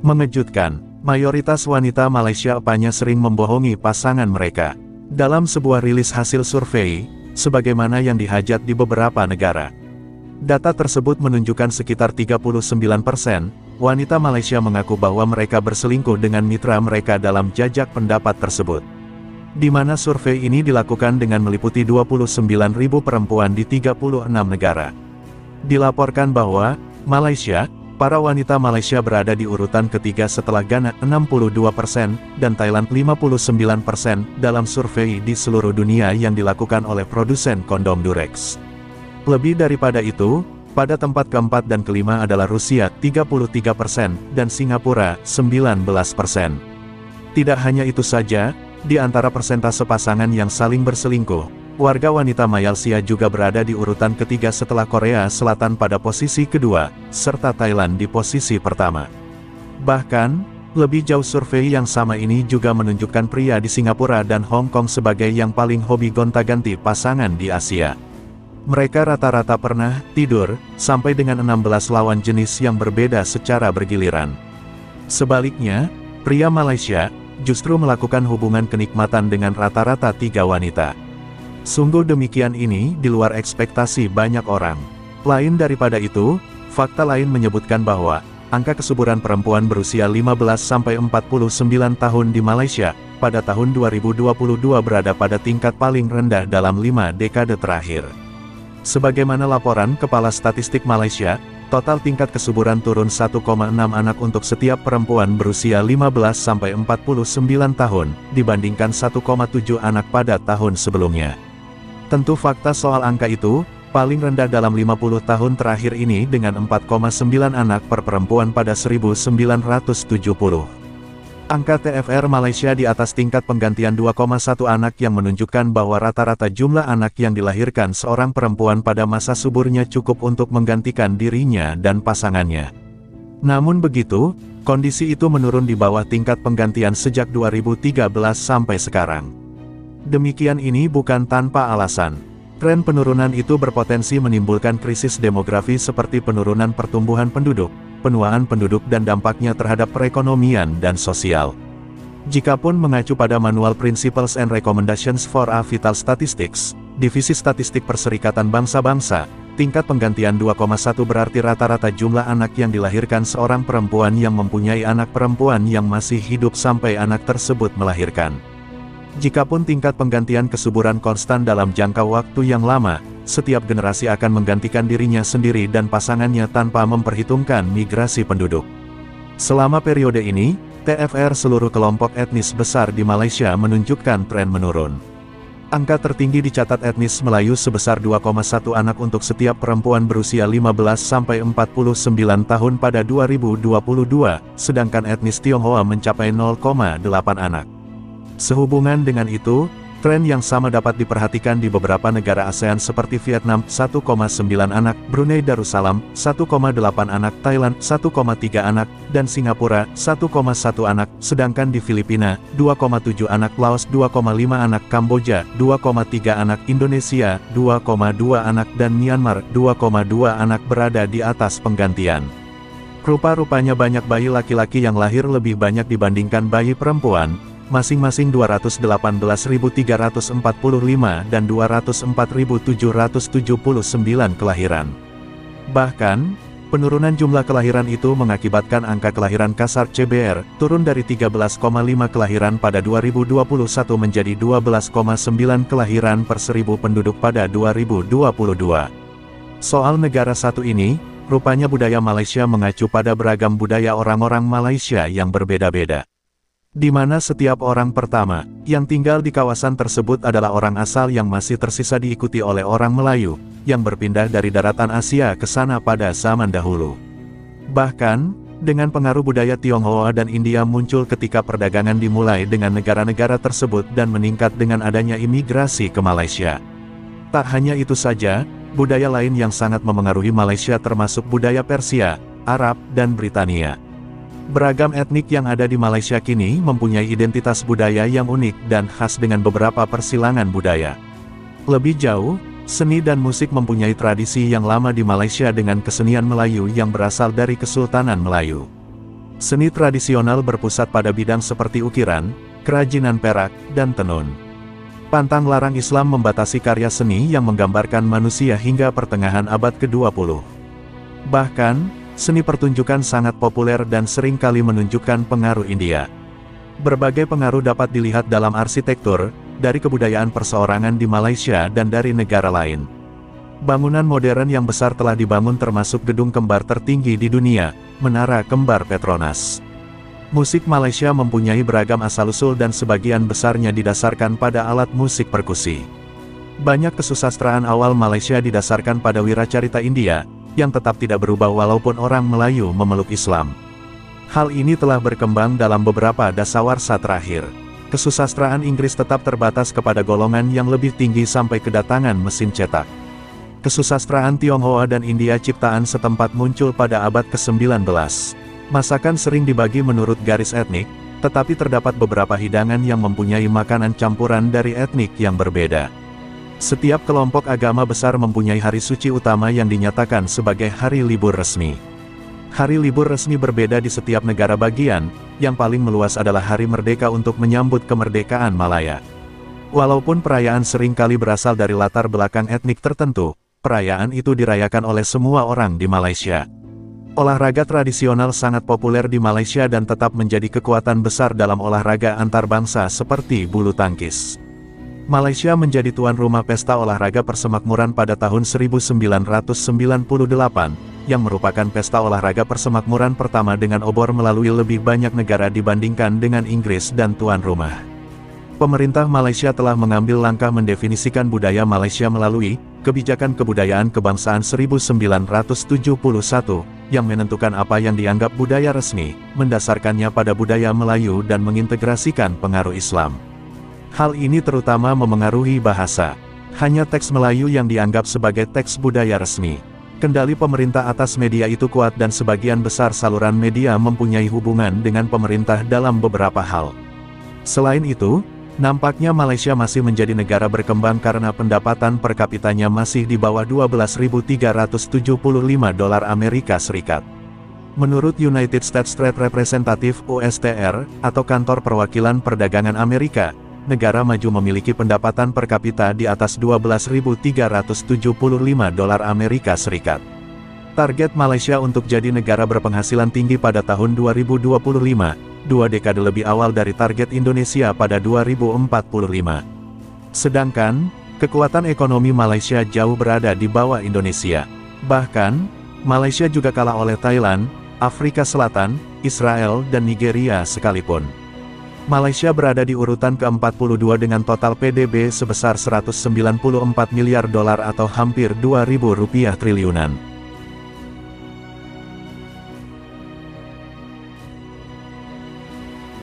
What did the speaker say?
Mengejutkan, mayoritas wanita Malaysia apanya sering membohongi pasangan mereka. Dalam sebuah rilis hasil survei, sebagaimana yang dihajat di beberapa negara. Data tersebut menunjukkan sekitar 39% wanita Malaysia mengaku bahwa mereka berselingkuh dengan mitra mereka dalam jajak pendapat tersebut. Di mana survei ini dilakukan dengan meliputi 29.000 perempuan di 36 negara. Dilaporkan bahwa, Malaysia, para wanita Malaysia berada di urutan ketiga setelah Ghana 62% dan Thailand 59% dalam survei di seluruh dunia yang dilakukan oleh produsen kondom Durex. Lebih daripada itu, pada tempat keempat dan kelima adalah Rusia 33% dan Singapura 19%. Tidak hanya itu saja, di antara persentase pasangan yang saling berselingkuh, warga wanita Malaysia juga berada di urutan ketiga setelah Korea Selatan pada posisi kedua, serta Thailand di posisi pertama. Bahkan, lebih jauh survei yang sama ini juga menunjukkan pria di Singapura dan Hong Kong sebagai yang paling hobi gonta-ganti pasangan di Asia. Mereka rata-rata pernah tidur sampai dengan 16 lawan jenis yang berbeda secara bergiliran. Sebaliknya, pria Malaysia justru melakukan hubungan kenikmatan dengan rata-rata 3 wanita. Sungguh demikian ini di luar ekspektasi banyak orang. Lain daripada itu, fakta lain menyebutkan bahwa angka kesuburan perempuan berusia 15-49 tahun di Malaysia pada tahun 2022 berada pada tingkat paling rendah dalam 5 dekade terakhir. Sebagaimana laporan Kepala Statistik Malaysia, total tingkat kesuburan turun 1,6 anak untuk setiap perempuan berusia 15-49 tahun, dibandingkan 1,7 anak pada tahun sebelumnya. Tentu fakta soal angka itu, paling rendah dalam 50 tahun terakhir ini dengan 4,9 anak per perempuan pada 1970. Angka TFR Malaysia di atas tingkat penggantian 2,1 anak yang menunjukkan bahwa rata-rata jumlah anak yang dilahirkan seorang perempuan pada masa suburnya cukup untuk menggantikan dirinya dan pasangannya. Namun begitu, kondisi itu menurun di bawah tingkat penggantian sejak 2013 sampai sekarang. Demikian ini bukan tanpa alasan. Tren penurunan itu berpotensi menimbulkan krisis demografi seperti penurunan pertumbuhan penduduk, penuaan penduduk dan dampaknya terhadap perekonomian dan sosial. Jikapun mengacu pada Manual Principles and Recommendations for a Vital Statistics, Divisi Statistik Perserikatan Bangsa-Bangsa, tingkat penggantian 2,1 berarti rata-rata jumlah anak yang dilahirkan seorang perempuan yang mempunyai anak perempuan yang masih hidup sampai anak tersebut melahirkan. Jikapun tingkat penggantian kesuburan konstan dalam jangka waktu yang lama, setiap generasi akan menggantikan dirinya sendiri dan pasangannya tanpa memperhitungkan migrasi penduduk. Selama periode ini, TFR seluruh kelompok etnis besar di Malaysia menunjukkan tren menurun. Angka tertinggi dicatat etnis Melayu sebesar 2,1 anak untuk setiap perempuan berusia 15-49 tahun pada 2022, sedangkan etnis Tionghoa mencapai 0,8 anak. Sehubungan dengan itu, tren yang sama dapat diperhatikan di beberapa negara ASEAN seperti Vietnam 1,9 anak, Brunei Darussalam 1,8 anak, Thailand 1,3 anak, dan Singapura 1,1 anak, sedangkan di Filipina 2,7 anak, Laos 2,5 anak, Kamboja 2,3 anak, Indonesia 2,2 anak dan Myanmar 2,2 anak berada di atas penggantian. Rupa-rupanya banyak bayi laki-laki yang lahir lebih banyak dibandingkan bayi perempuan, masing-masing 218.345 dan 204.779 kelahiran. Bahkan, penurunan jumlah kelahiran itu mengakibatkan angka kelahiran kasar CBR turun dari 13,5 kelahiran pada 2021 menjadi 12,9 kelahiran per 1000 penduduk pada 2022. Soal negara satu ini, rupanya budaya Malaysia mengacu pada beragam budaya orang-orang Malaysia yang berbeda-beda. Di mana setiap orang pertama yang tinggal di kawasan tersebut adalah orang asal yang masih tersisa diikuti oleh orang Melayu, yang berpindah dari daratan Asia ke sana pada zaman dahulu. Bahkan, dengan pengaruh budaya Tionghoa dan India muncul ketika perdagangan dimulai dengan negara-negara tersebut dan meningkat dengan adanya imigrasi ke Malaysia. Tak hanya itu saja, budaya lain yang sangat memengaruhi Malaysia termasuk budaya Persia, Arab, dan Britania. Beragam etnik yang ada di Malaysia kini mempunyai identitas budaya yang unik dan khas dengan beberapa persilangan budaya. Lebih jauh, seni dan musik mempunyai tradisi yang lama di Malaysia dengan kesenian Melayu yang berasal dari Kesultanan Melayu. Seni tradisional berpusat pada bidang seperti ukiran, kerajinan perak, dan tenun. Pantang larang Islam membatasi karya seni yang menggambarkan manusia hingga pertengahan abad ke-20. Bahkan, seni pertunjukan sangat populer dan sering kali menunjukkan pengaruh India. Berbagai pengaruh dapat dilihat dalam arsitektur, dari kebudayaan perseorangan di Malaysia dan dari negara lain. Bangunan modern yang besar telah dibangun termasuk gedung kembar tertinggi di dunia, Menara Kembar Petronas. Musik Malaysia mempunyai beragam asal-usul dan sebagian besarnya didasarkan pada alat musik perkusi. Banyak kesusastraan awal Malaysia didasarkan pada wiracarita India, yang tetap tidak berubah walaupun orang Melayu memeluk Islam. Hal ini telah berkembang dalam beberapa dasawarsa terakhir. Kesusastraan Inggris tetap terbatas kepada golongan yang lebih tinggi sampai kedatangan mesin cetak. Kesusastraan Tionghoa dan India ciptaan setempat muncul pada abad ke-19. Masakan sering dibagi menurut garis etnik, tetapi terdapat beberapa hidangan yang mempunyai makanan campuran dari etnik yang berbeda. Setiap kelompok agama besar mempunyai hari suci utama yang dinyatakan sebagai hari libur resmi. Hari libur resmi berbeda di setiap negara bagian, yang paling meluas adalah Hari Merdeka untuk menyambut kemerdekaan Malaya. Walaupun perayaan sering kali berasal dari latar belakang etnik tertentu, perayaan itu dirayakan oleh semua orang di Malaysia. Olahraga tradisional sangat populer di Malaysia dan tetap menjadi kekuatan besar dalam olahraga antarbangsa seperti bulu tangkis. Malaysia menjadi tuan rumah pesta olahraga persemakmuran pada tahun 1998, yang merupakan pesta olahraga persemakmuran pertama dengan obor melalui lebih banyak negara dibandingkan dengan Inggris dan tuan rumah. Pemerintah Malaysia telah mengambil langkah mendefinisikan budaya Malaysia melalui Kebijakan Kebudayaan Kebangsaan 1971, yang menentukan apa yang dianggap budaya resmi, mendasarkannya pada budaya Melayu dan mengintegrasikan pengaruh Islam. Hal ini terutama memengaruhi bahasa. Hanya teks Melayu yang dianggap sebagai teks budaya resmi. Kendali pemerintah atas media itu kuat dan sebagian besar saluran media mempunyai hubungan dengan pemerintah dalam beberapa hal. Selain itu, nampaknya Malaysia masih menjadi negara berkembang karena pendapatan per kapitanya masih di bawah 12.375 dolar Amerika Serikat. Menurut United States Trade Representative (USTR) atau Kantor Perwakilan Perdagangan Amerika, negara maju memiliki pendapatan per kapita di atas 12.375 dolar Amerika Serikat. Target Malaysia untuk jadi negara berpenghasilan tinggi pada tahun 2025, 2 dekade lebih awal dari target Indonesia pada 2045. Sedangkan, kekuatan ekonomi Malaysia jauh berada di bawah Indonesia. Bahkan, Malaysia juga kalah oleh Thailand, Afrika Selatan, Israel dan Nigeria sekalipun. Malaysia berada di urutan ke-42 dengan total PDB sebesar 194 miliar dolar atau hampir 2.000 rupiah triliunan.